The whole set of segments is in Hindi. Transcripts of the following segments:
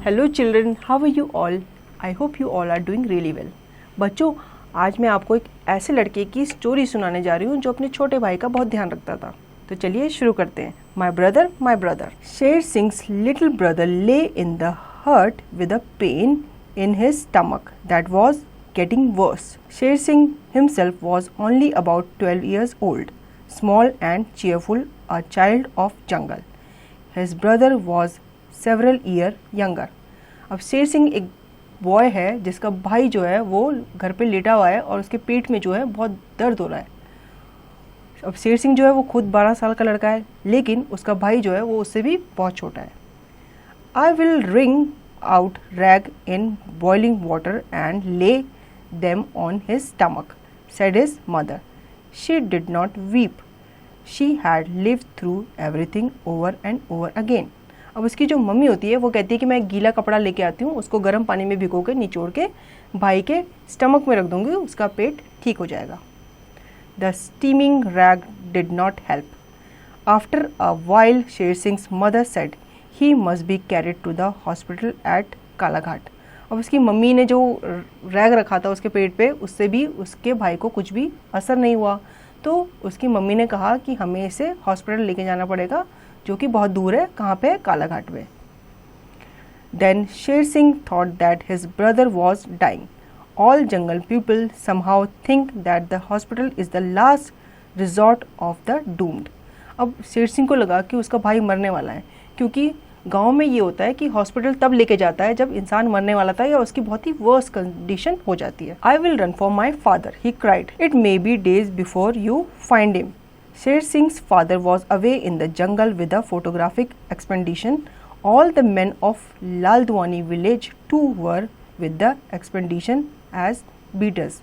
Hello children, how are you all? I hope you all are doing really well. बच्चों, आज मैं आपको एक ऐसे लड़के की स्टोरी सुनाने जा रही हूँ जो अपने छोटे भाई का बहुत ध्यान रखता था। तो चलिए शुरू करते हैं। My brother. Sher Singh's little brother lay in the hurt with a pain in his stomach that was getting worse. Sher Singh himself was only about 12 years old, small and cheerful, a child of jungle. His brother was several years younger. अब शेर सिंह एक बॉय है जिसका भाई जो है वो घर पे लेटा हुआ है और उसके पेट में जो है बहुत दर्द हो रहा है। अब शेर सिंह जो है वो खुद 12 साल का लड़का है, लेकिन उसका भाई जो है वो उससे भी बहुत छोटा है। I will wring out rag in boiling water and lay them on his stomach, said his mother. She did not weep. She had lived through everything over and over again. अब उसकी जो मम्मी होती है वो कहती है कि मैं गीला कपड़ा लेके आती हूँ, उसको गर्म पानी में भिगो के निचोड़ के भाई के स्टमक में रख दूंगी, उसका पेट ठीक हो जाएगा। The steaming rag did not help. After a while, Sher Singh's mother said, he must be carried to the hospital at Kalaghat. अब उसकी मम्मी ने जो रैग रखा था उसके पेट पे, उससे भी उसके भाई को कुछ भी असर नहीं हुआ। तो उसकी मम्मी ने कहा कि हमें इसे हॉस्पिटल लेके जाना पड़ेगा, जो कि बहुत दूर है। कहाँ पे? कालाघाट पे। Then Sher Singh thought that his brother was dying. All jungle people somehow think that the hospital is the last resort of the doomed. अब शेर सिंह को लगा कि उसका भाई मरने वाला है, क्योंकि गांव में ये होता है कि हॉस्पिटल तब लेके जाता है जब इंसान मरने वाला था या उसकी बहुत ही वर्स कंडीशन हो जाती है। I will run for my father, he cried. It may be days before you find him. Sher Singh's father was away in the jungle with a photographic expedition. All the men of Laldhwani village to were with the expedition as beaters.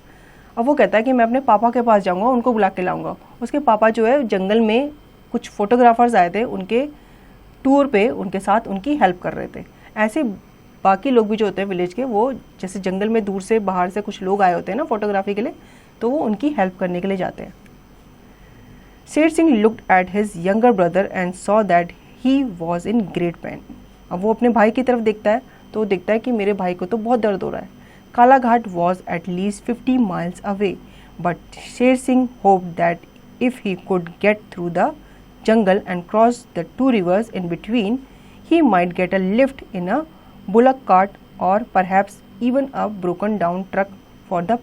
अब वो कहता है कि मैं अपने पापा के पास जाऊँगा, उनको बुला के लाऊंगा। उसके पापा जो है जंगल में कुछ फोटोग्राफर्स आए थे, उनके टूर पे उनके साथ उनकी हेल्प कर रहे थे। ऐसे बाकी लोग भी जो होते हैं विलेज के, वो जैसे जंगल में दूर से बाहर से कुछ लोग आए होते हैं ना फोटोग्राफी के लिए, तो वो उनकी हेल्प करने के लिए जाते हैं। Sher Singh looked at his younger brother and saw that he was in great pen. अब वो अपने भाई की तरफ देखता है तो देखता है कि मेरे भाई को तो बहुत दर्द हो रहा है। Kalaghat was at least 50 miles away, but Sher Singh hope that if he could get through the jungle and cross the two rivers in between, he might get a lift in a bullock cart or perhaps even a broken down truck for the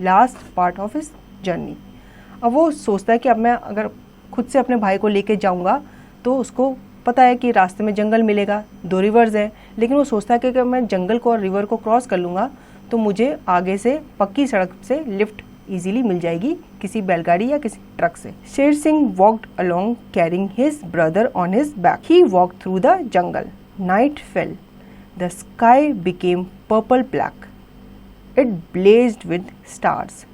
last part of his journey. अब वो सोचता है कि अब मैं अगर खुद से अपने भाई को लेके जाऊंगा तो उसको पता है कि रास्ते में जंगल मिलेगा, 2 रिवर्स हैं, लेकिन वो सोचता है कि अगर मैं जंगल को और रिवर को क्रॉस कर लूँगा तो मुझे आगे से पक्की सड़क से लिफ्ट इजीली मिल जाएगी, किसी बैलगाड़ी या किसी ट्रक से। Sher Singh walked along carrying his brother on his back. He walked through the jungle. Night fell. The sky became purple black. It blazed with stars.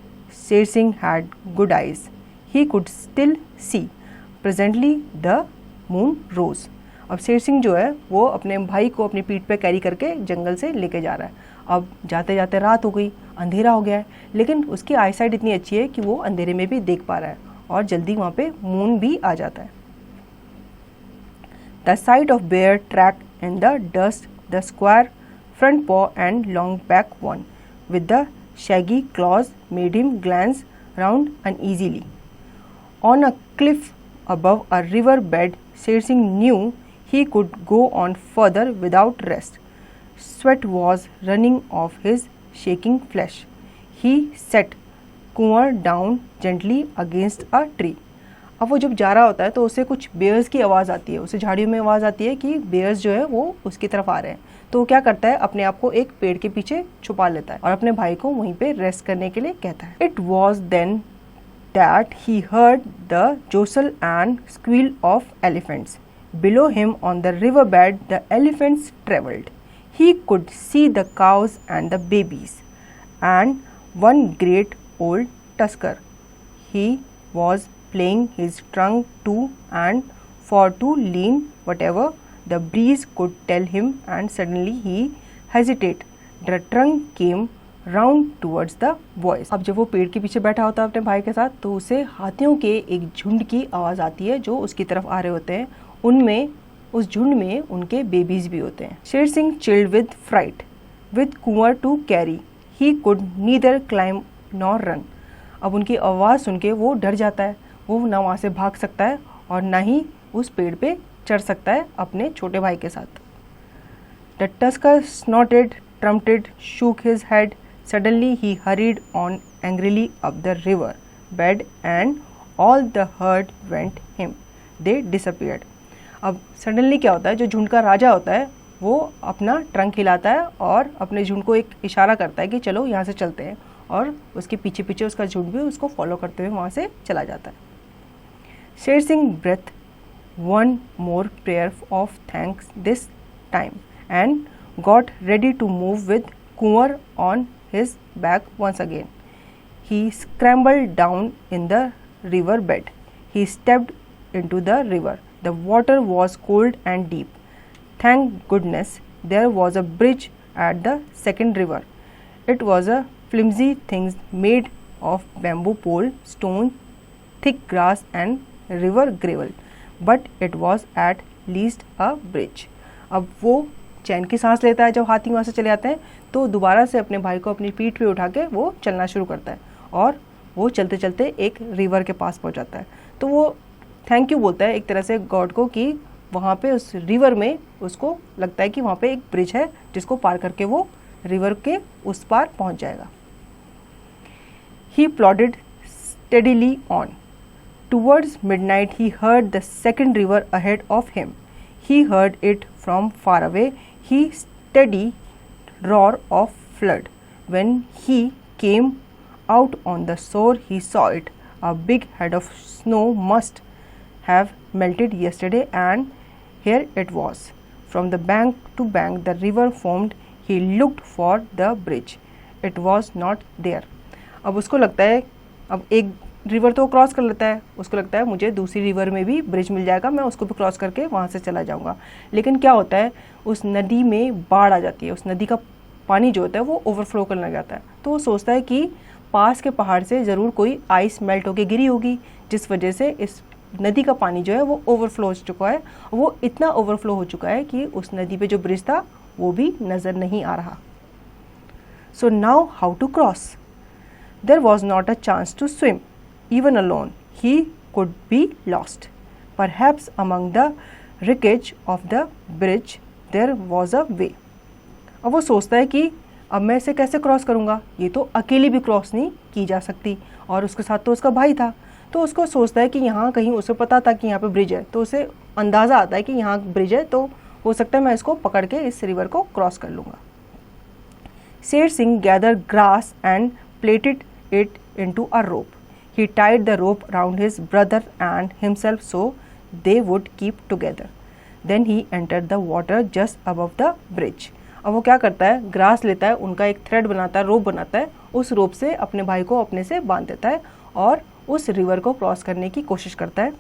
Sher Singh had good eyes. He could still see. Presently the moon rose. अब शेर सिंह जो है वो अपने भाई को अपनी पीठ पे कैरी करके जंगल से लेके जा रहा है। अब जाते जाते रात हो गई, अंधेरा हो गया है, लेकिन उसकी आईसाइट इतनी अच्छी है कि वो अंधेरे में भी देख पा रहा है और जल्दी वहाँ पे मून भी आ जाता है। The sight of bear track in the dust, the square front paw and long back one with the shaggy claws made him glance round uneasily. On a cliff above a river bed, Sher Singh knew he could go on further without rest. Sweat was running off his shaking flesh. He set Kunwar down gently against a tree. अब वो जब जा रहा होता है तो उसे कुछ बेयर्स की आवाज़ आती है, उसे झाड़ियों में आवाज़ आती है कि बेयर्स जो है वो उसकी तरफ आ रहे हैं। तो वो क्या करता है, अपने आप को एक पेड़ के पीछे छुपा लेता है और अपने भाई को वहीं पे रेस्ट करने के लिए कहता है। It was then that he heard the jostle and squeal of elephants. Below him on the riverbed the elephants travelled. He could see the cows and the babies and one great old tusker. He was playing his trunk to and for to lean whatever the breeze could tell him, and suddenly he hesitated. The trunk came round towards the boys. अब जब वो पेड़ के पीछे बैठा होता है अपने भाई के साथ, तो उसे हाथियों के एक झुंड की आवाज़ आती है जो उसकी तरफ आ रहे होते हैं। उनमें उस झुंड में उनके बेबीज भी होते हैं। Sher Singh chilled with fright, with Kunwar to carry, he could neither climb nor run. अब उनकी आवाज़ सुन के वो डर जाता है, वो ना वहाँ से भाग सकता है और ना ही उस पेड़ पे चढ़ सकता है अपने छोटे भाई के साथ। The tusker snorted, trumpeted, shook his head. Suddenly he hurried on angrily up the river bed and all the herd went him. They disappeared. अब सडनली क्या होता है, जो झुंड का राजा होता है वो अपना ट्रंक हिलाता है और अपने झुंड को एक इशारा करता है कि चलो यहाँ से चलते हैं, और उसके पीछे पीछे उसका झुंड भी उसको फॉलो करते हुए वहाँ से चला जाता है। Sher Singh breathed one more prayer of thanks this time and got ready to move with Kunwar on his back once again. He scrambled down in the river bed. He stepped into the river. The water was cold and deep. Thank goodness there was a bridge at the second river. It was a flimsy thing made of bamboo pole, stone, thick grass and river gravel, but it was at least a bridge. अब वो चैन की सांस लेता है जब हाथी वहाँ से चले जाते हैं, तो दोबारा से अपने भाई को अपनी पीठ पे उठा के वो चलना शुरू करता है और वो चलते चलते एक रिवर के पास पहुँच जाता है। तो वो थैंक यू बोलता है एक तरह से गॉड को कि वहाँ पे उस रिवर में उसको लगता है कि वहाँ पे एक ब्रिज है जिसको पार करके वो रिवर के उस पार पहुँच जाएगा। He plodded steadily on. Towards midnight he heard the second river ahead of him. He heard it from far away. He steady roar of flood. When he came out on the shore, he saw it. A big head of snow must have melted yesterday, and here it was. From the bank to bank the river foamed. He looked for the bridge. It was not there. अब उसको लगता है, अब एक रिवर तो क्रॉस कर लेता है, उसको लगता है मुझे दूसरी रिवर में भी ब्रिज मिल जाएगा, मैं उसको भी क्रॉस करके वहाँ से चला जाऊँगा। लेकिन क्या होता है, उस नदी में बाढ़ आ जाती है, उस नदी का पानी जो होता है वो ओवरफ्लो करने लग जाता है। तो वो सोचता है कि पास के पहाड़ से ज़रूर कोई आइस मेल्ट होकर गिरी होगी, जिस वजह से इस नदी का पानी जो है वो ओवरफ्लो हो चुका है। वो इतना ओवरफ्लो हो चुका है कि उस नदी पे जो ब्रिज था वो भी नज़र नहीं आ रहा। So now how to cross? There was not a chance to swim. Even alone, he could be lost. Perhaps among the wreckage of the bridge there was a way. अब वो सोचता है कि अब मैं इसे कैसे क्रॉस करूँगा, ये तो अकेली भी क्रॉस नहीं की जा सकती, और उसके साथ तो उसका भाई था। तो उसको सोचता है कि यहाँ कहीं उसे पता था कि यहाँ पे ब्रिज है, तो उसे अंदाज़ा आता है कि यहाँ ब्रिज है, तो हो सकता है मैं इसको पकड़ के इस रिवर को क्रॉस कर लूँगा। Sher Singh gather grass and plated it into a rope. He tied the rope around his brother and himself so they would keep together. Then he entered the water just above the bridge. अब वो क्या करता है, ग्रास लेता है, उनका एक थ्रेड बनाता है, रोप बनाता है, उस रोप से अपने भाई को अपने से बांध देता है और उस रिवर को क्रॉस करने की कोशिश करता है।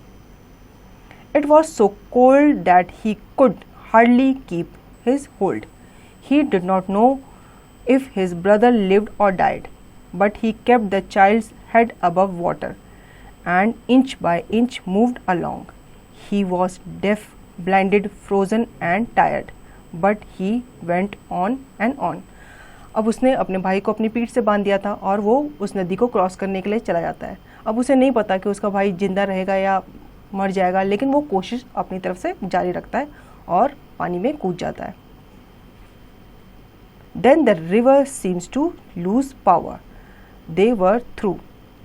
It was so cold that he could hardly keep his hold. He did not know if his brother lived or died, but he kept the child's head above water and inch by inch moved along. He was deaf, blinded, frozen and tired, but he went on and on. अब उसने अपने भाई को अपनी पीठ से बांध दिया था और वो उस नदी को क्रॉस करने के लिए चला जाता है। अब उसे नहीं पता कि उसका भाई जिंदा रहेगा या मर जाएगा, लेकिन वो कोशिश अपनी तरफ से जारी रखता है और पानी में कूद जाता है। Then the river seems to lose power. They were through.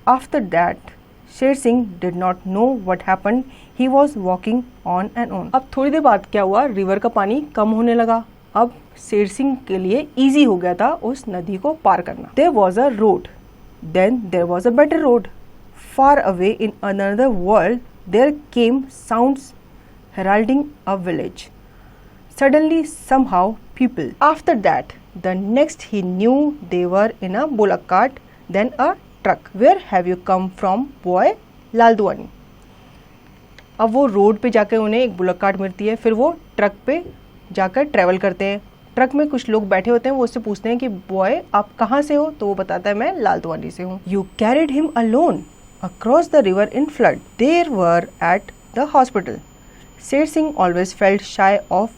After that, Sher Singh did not know what happened. He was walking on and on. अब थोड़ी देर बाद क्या हुआ, रिवर का पानी कम होने लगा। अब शेर सिंह के लिए इजी हो गया था उस नदी को पार करना। There was a road. Then there was a better road. Far away in another world, there came sounds heralding a village. Suddenly, somehow, people. After that, the next he knew they were in a bullock cart, then a truck. Where have you come from, boy? लालदुआनी। अब वो रोड पे जाकर उन्हें एक बुलक कार्ट मिलती है, फिर वो ट्रक पे जाकर ट्रैवल करते हैं। ट्रक में कुछ लोग बैठे होते हैं, वो उससे पूछते हैं कि बॉय आप कहाँ से हो, तो वो बताता है मैं लालदुआनी से हूँ। You carried him alone across the river in flood, there were at the hospital, Sher Singh always felt shy of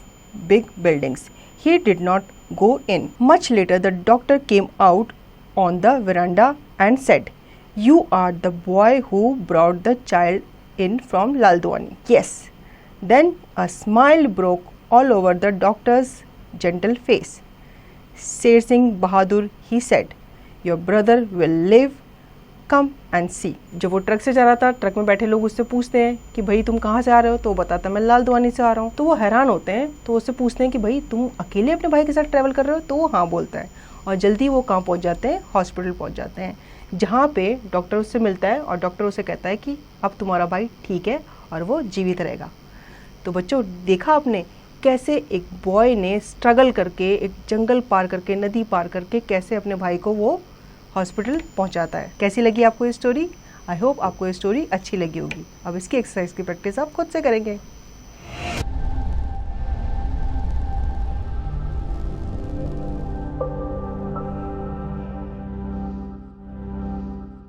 big buildings. He did not go in. Much later, the doctor came out on the veranda and said, "You are the boy who brought the child in from Laldwani." Yes. Then a smile broke all over the doctor's gentle face. Sher Singh Bahadur, he said, "Your brother will live. Come and see." जब वो ट्रक से जा रहा था, ट्रक में बैठे लोग उससे पूछते हैं कि भाई तुम कहाँ से आ रहे हो, तो वो बताता मैं लालदवानी से आ रहा हूँ। तो वो हैरान होते हैं, तो उससे पूछते हैं कि भाई तुम अकेले अपने भाई के साथ ट्रैवल कर रहे हो, तो वो हाँ बोलता है। और जल्दी वो कहाँ पहुँच जाते हैं, हॉस्पिटल पहुँच जाते हैं, जहाँ पे डॉक्टर उससे मिलता है और डॉक्टर उसे कहता है कि अब तुम्हारा भाई ठीक है और वो जीवित रहेगा। तो बच्चों, देखा आपने कैसे एक बॉय ने स्ट्रगल करके, एक जंगल पार करके, नदी पार करके कैसे अपने भाई को वो हॉस्पिटल पहुंचाता है। कैसी लगी आपको ये स्टोरी? आई होप आपको ये स्टोरी अच्छी लगी होगी। अब इसकी एक्सरसाइज की प्रैक्टिस आप खुद से करेंगे।